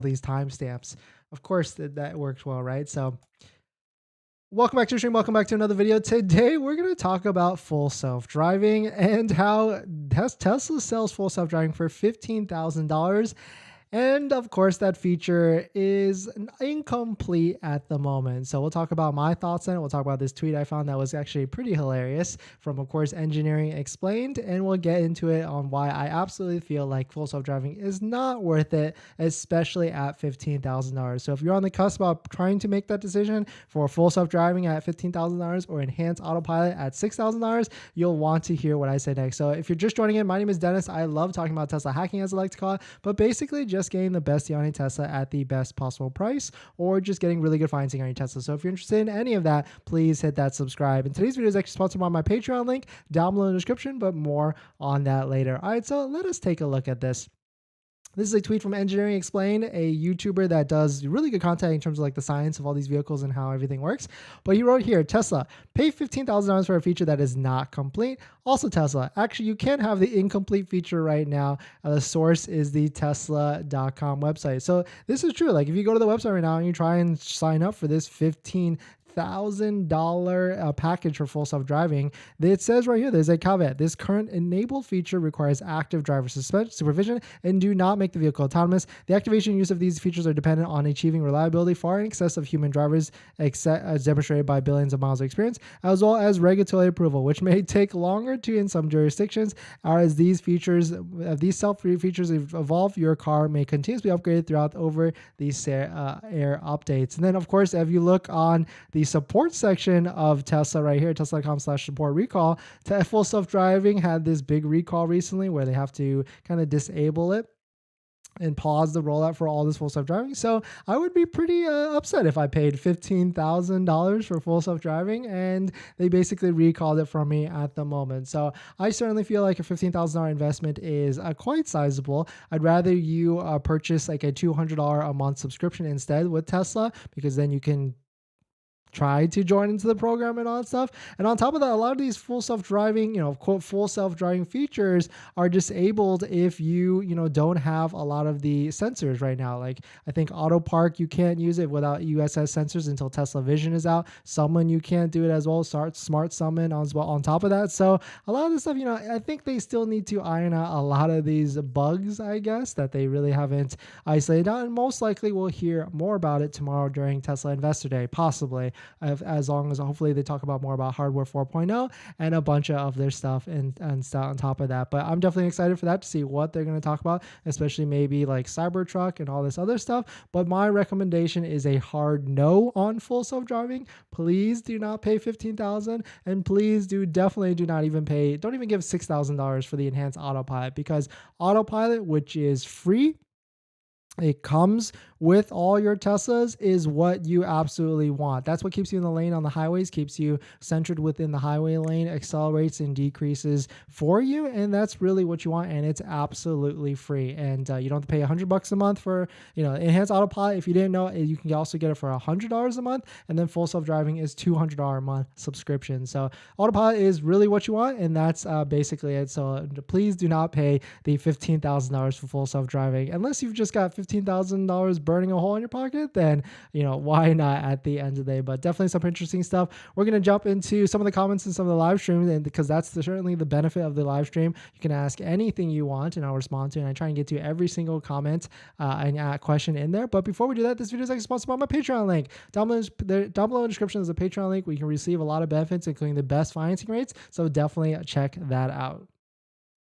these timestamps. Of course, that works well, right? So welcome back to the stream. Welcome back to another video. Today, we're going to talk about full self-driving and how Tesla sells full self-driving for $15,000. And of course, that feature is incomplete at the moment. So we'll talk about my thoughts on it. We'll talk about this tweet I found that was actually pretty hilarious from, of course, Engineering Explained. And we'll get into it on why I absolutely feel like full self-driving is not worth it, especially at $15,000. So if you're on the cusp of trying to make that decision for full self-driving at $15,000 or enhanced autopilot at $6,000, you'll want to hear what I say next. So if you're just joining in, my name is Dennis. I love talking about Tesla hacking, as I like to call it, but basically just getting the best deal on a Tesla at the best possible price, or just getting really good financing on your Tesla. So if you're interested in any of that, please hit that subscribe. And today's video is actually sponsored by my Patreon link down below in the description, but more on that later. All right, so let us take a look at this. This is a tweet from Engineering Explained, a YouTuber that does really good content in terms of like the science of all these vehicles and how everything works. But he wrote here, Tesla, pay $15,000 for a feature that is not complete. Also Tesla, actually you can't have the incomplete feature right now. The source is the tesla.com website. So this is true. Like if you go to the website right now and you try and sign up for this $15,000 package for full self-driving, it says right here, there's a caveat. This current enabled feature requires active driver supervision and do not make the vehicle autonomous. The activation and use of these features are dependent on achieving reliability far in excess of human drivers, as demonstrated by billions of miles of experience, as well as regulatory approval, which may take longer to in some jurisdictions. As these self-read features evolve, your car may continuously be upgraded throughout over these air updates. And then, of course, if you look on the support section of Tesla right here, tesla.com/support recall, full self-driving had this big recall recently where they have to kind of disable it and pause the rollout for all this full self-driving. So I would be pretty upset if I paid $15,000 for full self-driving and they basically recalled it from me at the moment. So I certainly feel like a $15,000 investment is quite sizable. I'd rather you purchase like a $200 a month subscription instead with Tesla, because then you can try to join into the program and all that stuff. And on top of that, a lot of these full self-driving, quote, full self-driving features are disabled if you don't have a lot of the sensors right now. Like I think auto park, you can't use it without USS sensors until Tesla Vision is out. Summon, you can't do it as well. Smart summon as well on top of that. So a lot of this stuff, I think they still need to iron out a lot of these bugs, I guess, that they really haven't isolated out. And most likely we'll hear more about it tomorrow during Tesla Investor Day, possibly. As long as hopefully they talk about more about hardware 4.0 and a bunch of their stuff and stuff on top of that. But I'm definitely excited for that, to see what they're going to talk about, especially maybe like Cybertruck and all this other stuff. But my recommendation is a hard no on full self-driving. Please do not pay $15,000, and please definitely do not even pay, don't even give $6,000 for the enhanced autopilot, because autopilot, which is free, it comes with all your Teslas, is what you absolutely want. That's what keeps you in the lane on the highways, keeps you centered within the highway lane, accelerates and decreases for you. And that's really what you want. And it's absolutely free. And you don't have to pay $100 a month for, enhanced autopilot. If you didn't know, you can also get it for $100 a month. And then full self-driving is $200 a month subscription. So autopilot is really what you want. And that's basically it. So please do not pay the $15,000 for full self-driving, unless you've just got $15,000 burning a hole in your pocket. Then why not at the end of the day? But definitely some interesting stuff. We're going to jump into some of the comments in some of the live streams, and because that's certainly the benefit of the live stream. You can ask anything you want and I'll respond to, and I try and get to every single comment and question in there. But before we do that, this video is actually sponsored by my Patreon link. Down below in the description is a Patreon link where you can receive a lot of benefits, including the best financing rates. So definitely check that out.